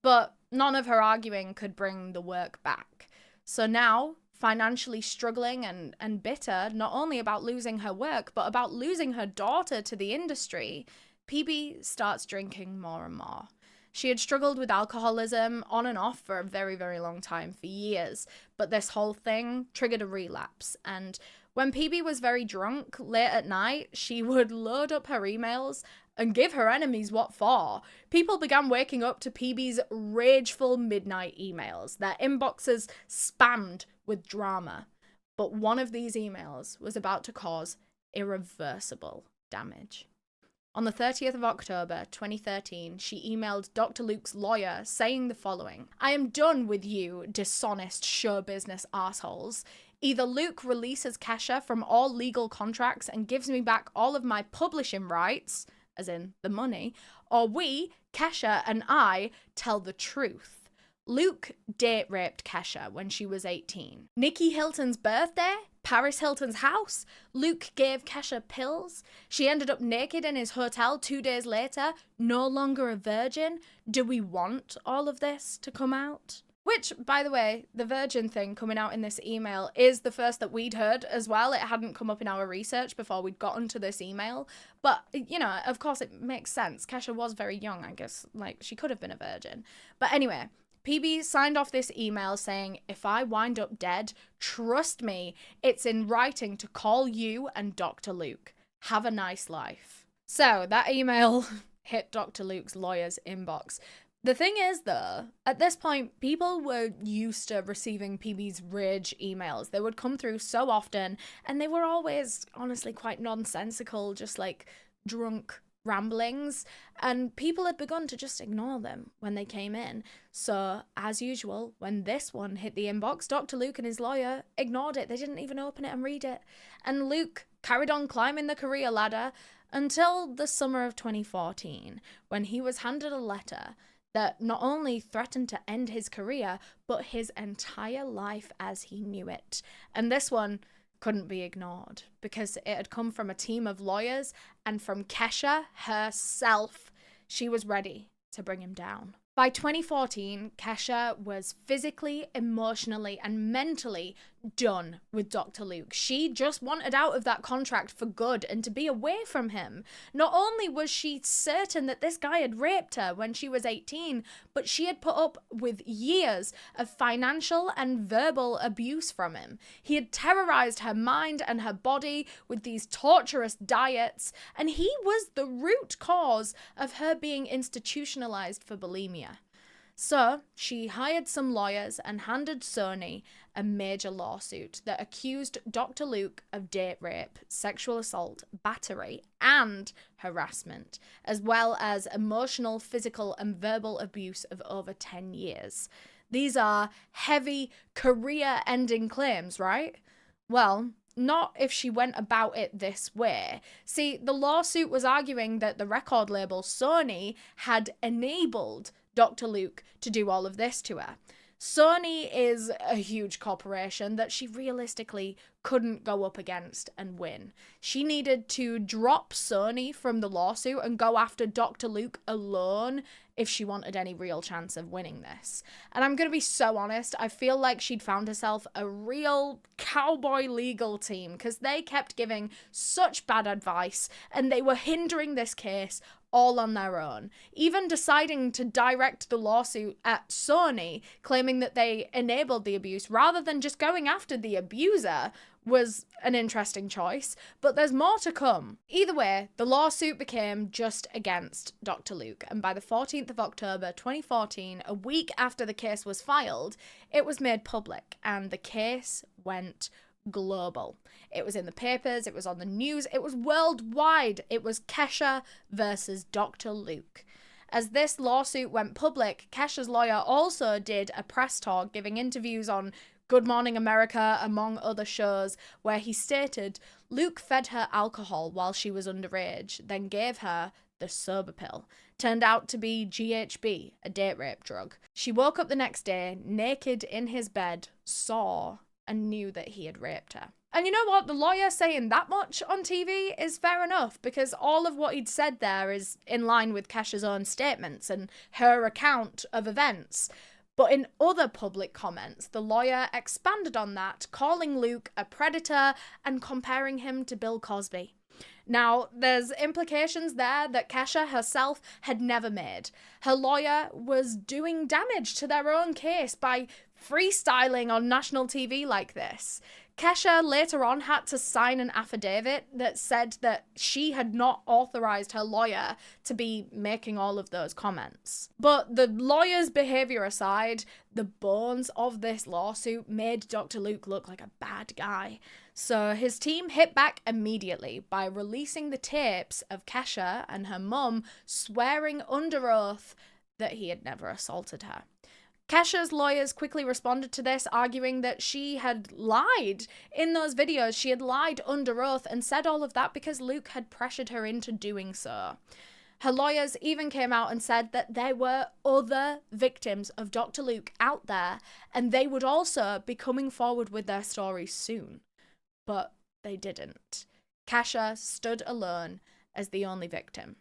but none of her arguing could bring the work back. So now, financially struggling and bitter, not only about losing her work, but about losing her daughter to the industry, PB starts drinking more and more. She had struggled with alcoholism on and off for a very, very long time, for years, but this whole thing triggered a relapse. And when PB was very drunk late at night, she would load up her emails and give her enemies what for. People began waking up to PB's rageful midnight emails, their inboxes spammed with drama. But one of these emails was about to cause irreversible damage. On the 30th of October 2013, she emailed Dr. Luke's lawyer saying the following: "I am done with you, dishonest show business assholes. Either Luke releases Kesha from all legal contracts and gives me back all of my publishing rights," as in the money, "or we, Kesha and I, tell the truth. Luke date raped Kesha when she was 18. Nikki Hilton's birthday? Paris Hilton's house? Luke gave Kesha pills? She ended up naked in his hotel 2 days later, no longer a virgin? Do we want all of this to come out?" Which, by the way, the virgin thing coming out in this email is the first that we'd heard as well. It hadn't come up in our research before we'd gotten to this email. But, you know, of course it makes sense. Kesha was very young, I guess. Like, she could have been a virgin. But anyway, PB signed off this email saying, "If I wind up dead, trust me, it's in writing to call you and Dr. Luke. Have a nice life." So that email hit Dr. Luke's lawyer's inbox. The thing is, though, at this point, people were used to receiving PB's rage emails. They would come through so often, and they were always, honestly, quite nonsensical, just like drunk ramblings, and people had begun to just ignore them when they came in. So, as usual, when this one hit the inbox, Dr. Luke and his lawyer ignored it. They didn't even open it and read it. And Luke carried on climbing the career ladder until the summer of 2014, when he was handed a letter that not only threatened to end his career, but his entire life as he knew it. And this one couldn't be ignored because it had come from a team of lawyers and from Kesha herself. She was ready to bring him down. By 2014, Kesha was physically, emotionally, and mentally done with Dr. Luke. She just wanted out of that contract for good and to be away from him. Not only was she certain that this guy had raped her when she was 18, but she had put up with years of financial and verbal abuse from him. He had terrorized her mind and her body with these torturous diets, and he was the root cause of her being institutionalized for bulimia. So, she hired some lawyers and handed Sony a major lawsuit that accused Dr. Luke of date rape, sexual assault, battery, and harassment, as well as emotional, physical, and verbal abuse of over 10 years. These are heavy, career-ending claims, right? Well, not if she went about it this way. See, the lawsuit was arguing that the record label Sony had enabled Dr. Luke to do all of this to her. Sony is a huge corporation that she realistically couldn't go up against and win. She needed to drop Sony from the lawsuit and go after Dr. Luke alone if she wanted any real chance of winning this. And I'm going to be so honest, I feel like she'd found herself a real cowboy legal team because they kept giving such bad advice and they were hindering this case all on their own, even deciding to direct the lawsuit at Sony, claiming that they enabled the abuse rather than just going after the abuser was an interesting choice, but there's more to come. Either way, the lawsuit became just against Dr. Luke, and by the 14th of October 2014, a week after the case was filed, it was made public, and the case went global. It was in the papers, it was on the news, it was worldwide. It was Kesha versus Dr. Luke. As this lawsuit went public, Kesha's lawyer also did a press talk giving interviews on Good Morning America, among other shows, where he stated Luke fed her alcohol while she was underage, then gave her the sober pill. Turned out to be GHB, a date rape drug. She woke up the next day, naked in his bed, saw and knew that he had raped her. And you know what? The lawyer saying that much on TV is fair enough because all of what he'd said there is in line with Kesha's own statements and her account of events. But in other public comments, the lawyer expanded on that, calling Luke a predator and comparing him to Bill Cosby. Now, there's implications there that Kesha herself had never made. Her lawyer was doing damage to their own case by freestyling on national TV like this. Kesha later on had to sign an affidavit that said that she had not authorized her lawyer to be making all of those comments. But the lawyer's behavior aside, the bones of this lawsuit made Dr. Luke look like a bad guy. So his team hit back immediately by releasing the tapes of Kesha and her mum swearing under oath that he had never assaulted her. Kesha's lawyers quickly responded to this, arguing that she had lied in those videos. She had lied under oath and said all of that because Luke had pressured her into doing so. Her lawyers even came out and said that there were other victims of Dr. Luke out there and they would also be coming forward with their stories soon. But they didn't. Kesha stood alone as the only victim.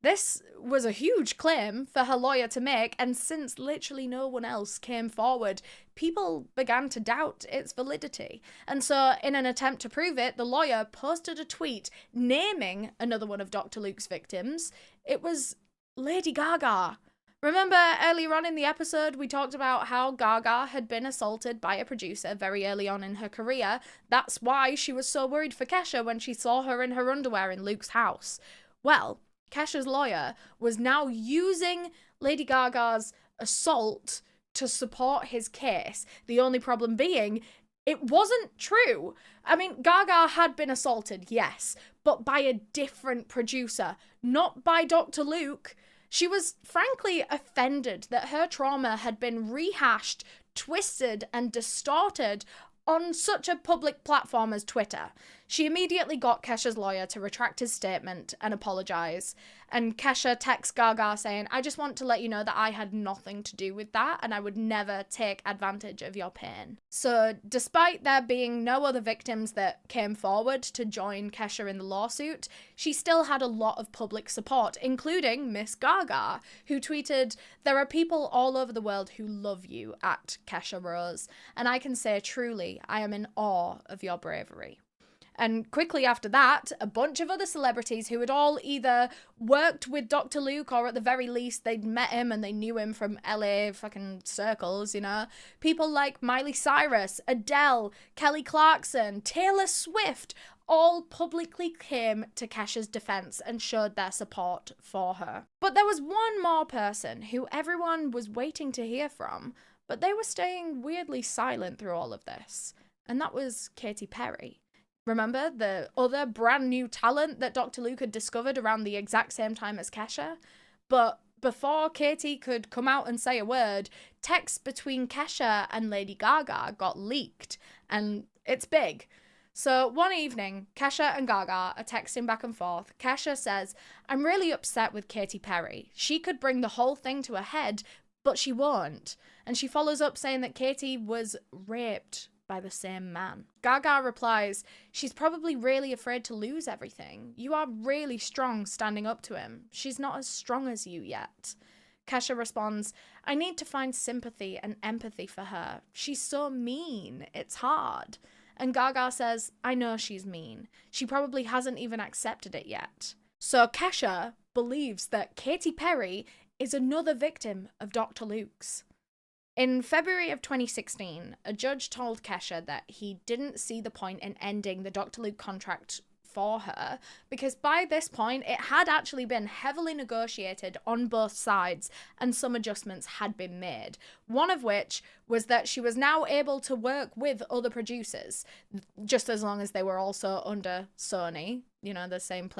This was a huge claim for her lawyer to make, and since literally no one else came forward, people began to doubt its validity. And so, in an attempt to prove it, the lawyer posted a tweet naming another one of Dr. Luke's victims. It was Lady Gaga. Remember earlier on in the episode, we talked about how Gaga had been assaulted by a producer very early on in her career. That's why she was so worried for Kesha when she saw her in her underwear in Luke's house. Well, Kesha's lawyer was now using Lady Gaga's assault to support his case. The only problem being, it wasn't true. I mean, Gaga had been assaulted, yes, but by a different producer, not by Dr. Luke. She was frankly offended that her trauma had been rehashed, twisted, and distorted on such a public platform as Twitter. She immediately got Kesha's lawyer to retract his statement and apologise. And Kesha texts Gaga saying, "I just want to let you know that I had nothing to do with that and I would never take advantage of your pain." So despite there being no other victims that came forward to join Kesha in the lawsuit, she still had a lot of public support, including Miss Gaga, who tweeted, "There are people all over the world who love you," at Kesha Rose, and I can say truly, I am in awe of your bravery. And quickly after that, a bunch of other celebrities who had all either worked with Dr. Luke or at the very least they'd met him and they knew him from LA fucking circles, you know. People like Miley Cyrus, Adele, Kelly Clarkson, Taylor Swift all publicly came to Kesha's defense and showed their support for her. But there was one more person who everyone was waiting to hear from, but they were staying weirdly silent through all of this. And that was Katy Perry. Remember, the other brand new talent that Dr. Luke had discovered around the exact same time as Kesha? But before Katy could come out and say a word, texts between Kesha and Lady Gaga got leaked, and it's big. So one evening, Kesha and Gaga are texting back and forth. Kesha says, "I'm really upset with Katy Perry. She could bring the whole thing to a head, but she won't." And she follows up saying that Katy was raped by the same man. Gaga replies, "She's probably really afraid to lose everything. You are really strong standing up to him. She's not as strong as you yet." Kesha responds, "I need to find sympathy and empathy for her. She's so mean. It's hard." And Gaga says, "I know she's mean. She probably hasn't even accepted it yet." So Kesha believes that Katy Perry is another victim of Dr. Luke's. In February of 2016, a judge told Kesha that he didn't see the point in ending the Dr. Luke contract for her because by this point it had actually been heavily negotiated on both sides and some adjustments had been made. One of which was that she was now able to work with other producers just as long as they were also under Sony, you know, the same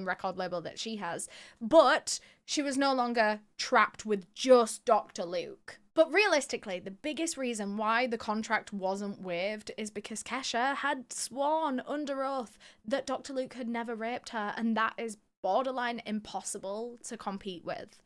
record label that she has, but she was no longer trapped with just Dr. Luke. But realistically, the biggest reason why the contract wasn't waived is because Kesha had sworn under oath that Dr. Luke had never raped her, and that is borderline impossible to compete with.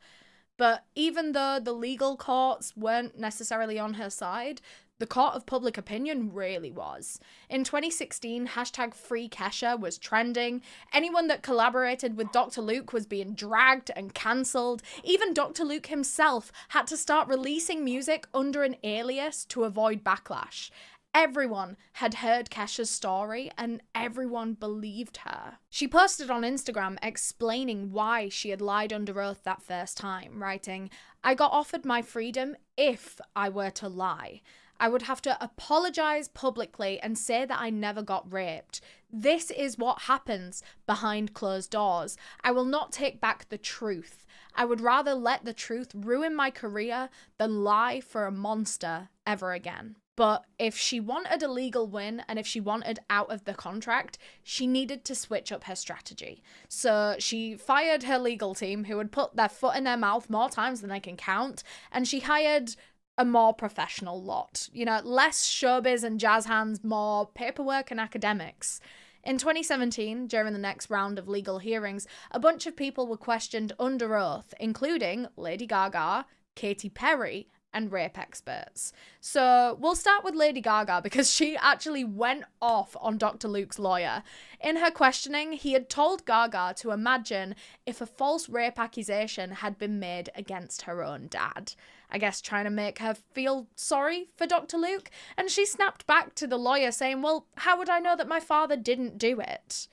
But even though the legal courts weren't necessarily on her side, the court of public opinion really was. In 2016, #FreeKesha was trending. Anyone that collaborated with Dr. Luke was being dragged and cancelled. Even Dr. Luke himself had to start releasing music under an alias to avoid backlash. Everyone had heard Kesha's story and everyone believed her. She posted on Instagram explaining why she had lied under oath that first time, writing, "I got offered my freedom if I were to lie. I would have to apologize publicly and say that I never got raped. This is what happens behind closed doors. I will not take back the truth. I would rather let the truth ruin my career than lie for a monster ever again." But if she wanted a legal win and if she wanted out of the contract, she needed to switch up her strategy. So she fired her legal team, who had put their foot in their mouth more times than I can count, and she hired a more professional lot. Less showbiz and jazz hands, more paperwork and academics. In 2017, during the next round of legal hearings, a bunch of people were questioned under oath, including Lady Gaga, Katy Perry, and rape experts. So we'll start with Lady Gaga because she actually went off on Dr. Luke's lawyer. In her questioning, he had told Gaga to imagine if a false rape accusation had been made against her own dad. I guess trying to make her feel sorry for Dr. Luke. And she snapped back to the lawyer saying, "Well, how would I know that my father didn't do it?"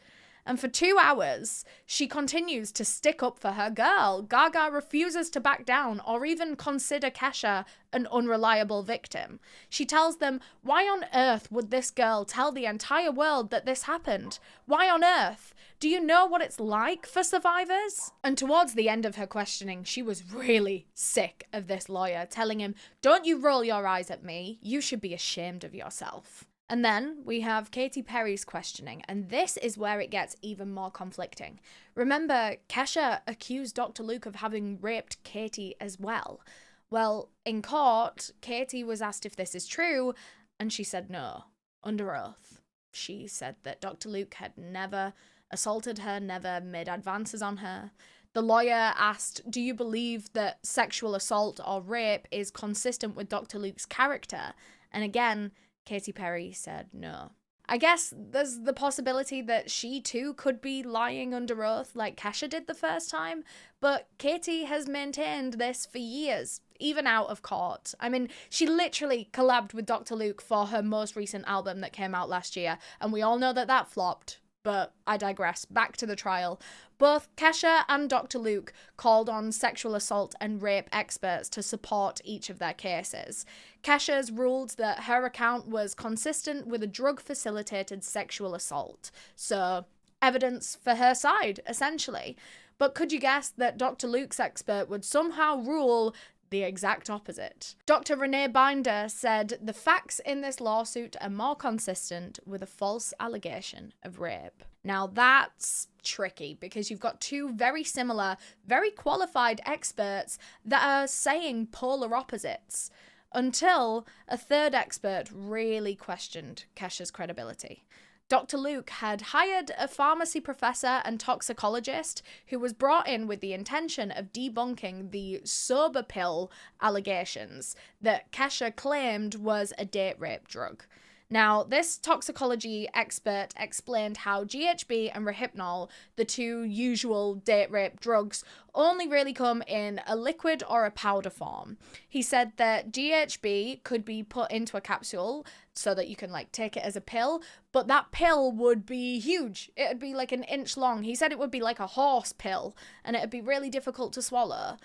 And for 2 hours, she continues to stick up for her girl. Gaga refuses to back down or even consider Kesha an unreliable victim. She tells them, "Why on earth would this girl tell the entire world that this happened? Why on earth? Do you know what it's like for survivors?" And towards the end of her questioning, she was really sick of this lawyer, telling him, "Don't you roll your eyes at me. You should be ashamed of yourself." And then we have Katy Perry's questioning, and this is where it gets even more conflicting. Remember, Kesha accused Dr. Luke of having raped Katy as well. Well, in court, Katy was asked if this is true, and she said no, under oath. She said that Dr. Luke had never assaulted her, never made advances on her. The lawyer asked, "Do you believe that sexual assault or rape is consistent with Dr. Luke's character?" And again, Katy Perry said no. I guess there's the possibility that she too could be lying under oath like Kesha did the first time, but Katy has maintained this for years, even out of court. I mean, she literally collabed with Dr. Luke for her most recent album that came out last year, and we all know that that flopped. But I digress. Back to the trial. Both Kesha and Dr. Luke called on sexual assault and rape experts to support each of their cases. Kesha's ruled that her account was consistent with a drug-facilitated sexual assault. So, evidence for her side, essentially. But could you guess that Dr. Luke's expert would somehow rule the exact opposite? Dr. Renee Binder said the facts in this lawsuit are more consistent with a false allegation of rape. Now that's tricky because you've got two very similar, very qualified experts that are saying polar opposites until a third expert really questioned Kesha's credibility. Dr. Luke had hired a pharmacy professor and toxicologist who was brought in with the intention of debunking the sober pill allegations that Kesha claimed was a date rape drug. Now, this toxicology expert explained how GHB and Rohypnol, the two usual date rape drugs, only really come in a liquid or a powder form. He said that GHB could be put into a capsule so that you can take it as a pill, but that pill would be huge. It would be like an inch long. He said it would be like a horse pill and it would be really difficult to swallow.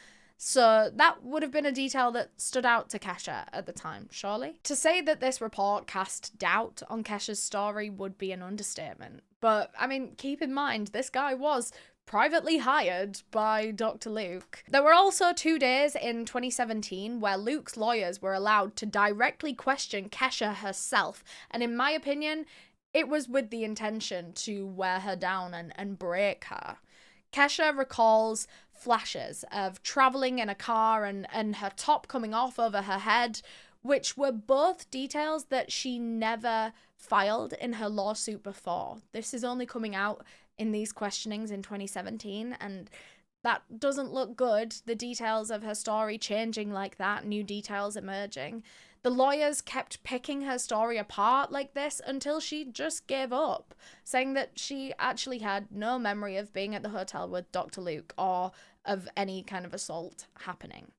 So that would have been a detail that stood out to Kesha at the time, surely. To say that this report cast doubt on Kesha's story would be an understatement. But, I mean, keep in mind, this guy was privately hired by Dr. Luke. There were also 2 days in 2017 where Luke's lawyers were allowed to directly question Kesha herself. And in my opinion, it was with the intention to wear her down and break her. Kesha recalls flashes of travelling in a car and her top coming off over her head, which were both details that she never filed in her lawsuit before. This is only coming out in these questionings in 2017, and that doesn't look good. The details of her story changing like that, new details emerging. The lawyers kept picking her story apart like this until she just gave up, saying that she actually had no memory of being at the hotel with Dr. Luke or of any kind of assault happening.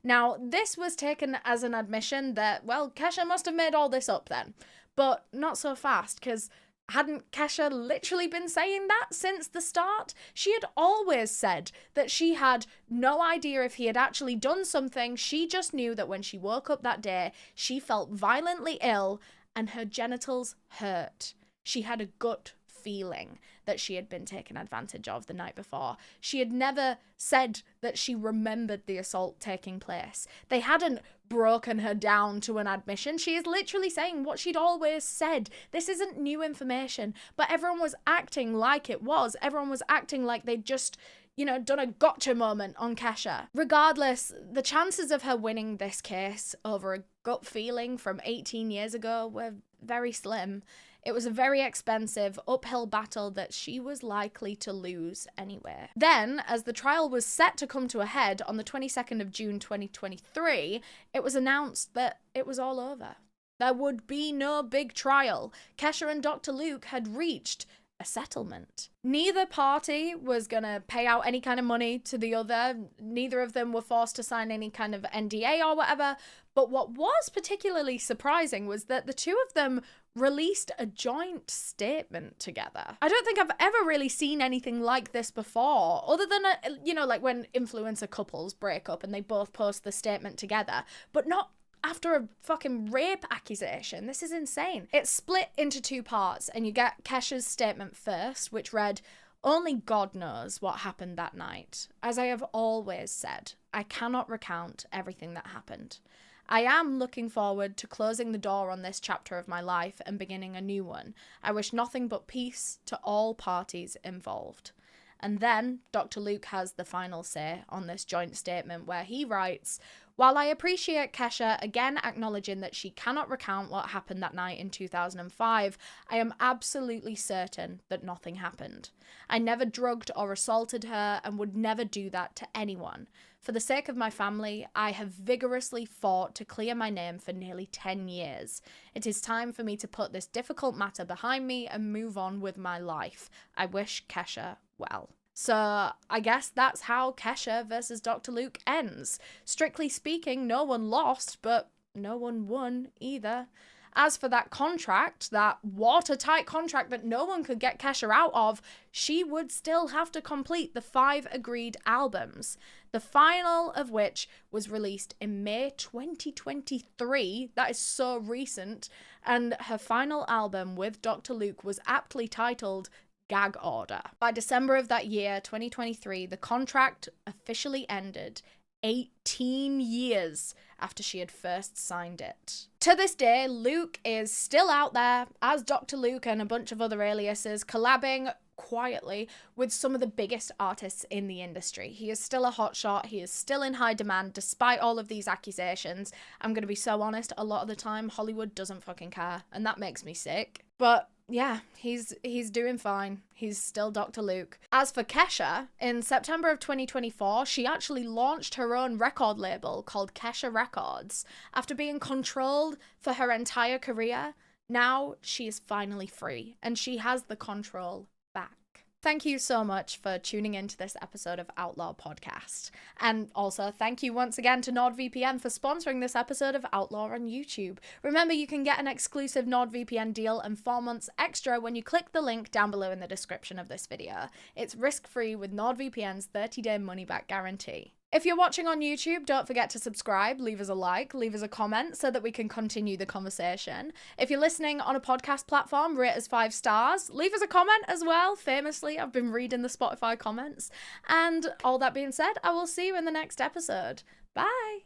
Now, this was taken as an admission that, well, Kesha must have made all this up then. But not so fast, because hadn't Kesha literally been saying that since the start? She had always said that she had no idea if he had actually done something. She just knew that when she woke up that day, she felt violently ill and her genitals hurt. She had a gut feeling that she had been taken advantage of the night before. She had never said that she remembered the assault taking place. They hadn't broken her down to an admission. She is literally saying what she'd always said. This isn't new information, but everyone was acting like it was. Everyone was acting like they'd just, done a gotcha moment on Kesha. Regardless, the chances of her winning this case over a gut feeling from 18 years ago were very slim. It was a very expensive, uphill battle that she was likely to lose anyway. Then, as the trial was set to come to a head on the 22nd of June 2023, it was announced that it was all over. There would be no big trial. Kesha and Dr. Luke had reached a settlement. Neither party was going to pay out any kind of money to the other. Neither of them were forced to sign any kind of NDA or whatever. But what was particularly surprising was that the two of them released a joint statement together. I don't think I've ever really seen anything like this before, other than, like when influencer couples break up and they both post the statement together, but not after a fucking rape accusation. This is insane. It's split into two parts, and you get Kesha's statement first, which read, "Only God knows what happened that night. As I have always said, I cannot recount everything that happened. I am looking forward to closing the door on this chapter of my life and beginning a new one. I wish nothing but peace to all parties involved." And then Dr. Luke has the final say on this joint statement, where he writes, "While I appreciate Kesha again acknowledging that she cannot recount what happened that night in 2005, I am absolutely certain that nothing happened. I never drugged or assaulted her and would never do that to anyone. For the sake of my family, I have vigorously fought to clear my name for nearly 10 years. It is time for me to put this difficult matter behind me and move on with my life. I wish Kesha well." So I guess that's how Kesha versus Dr. Luke ends. Strictly speaking, no one lost, but no one won either. As for that contract, that watertight contract that no one could get Kesha out of, she would still have to complete the 5 agreed albums, the final of which was released in May 2023. That is so recent. And her final album with Dr. Luke was aptly titled Gag Order. By December of that year, 2023, the contract officially ended 18 years after she had first signed it. To this day, Luke is still out there as Dr. Luke and a bunch of other aliases, collabing quietly with some of the biggest artists in the industry. He is still a hotshot. He is still in high demand despite all of these accusations. I'm going to be so honest, a lot of the time Hollywood doesn't fucking care, and that makes me sick. But yeah, he's doing fine. He's still Dr. Luke. As for Kesha, in September of 2024, she actually launched her own record label called Kesha Records. After being controlled for her entire career, now she is finally free, and she has the control back. Thank you so much for tuning into this episode of Outlaw Podcast. And also, thank you once again to NordVPN for sponsoring this episode of Outlaw on YouTube. Remember, you can get an exclusive NordVPN deal and 4 months extra when you click the link down below in the description of this video. It's risk-free with NordVPN's 30-day money-back guarantee. If you're watching on YouTube, don't forget to subscribe, leave us a like, leave us a comment so that we can continue the conversation. If you're listening on a podcast platform, rate us 5 stars, leave us a comment as well. Famously, I've been reading the Spotify comments. And all that being said, I will see you in the next episode. Bye!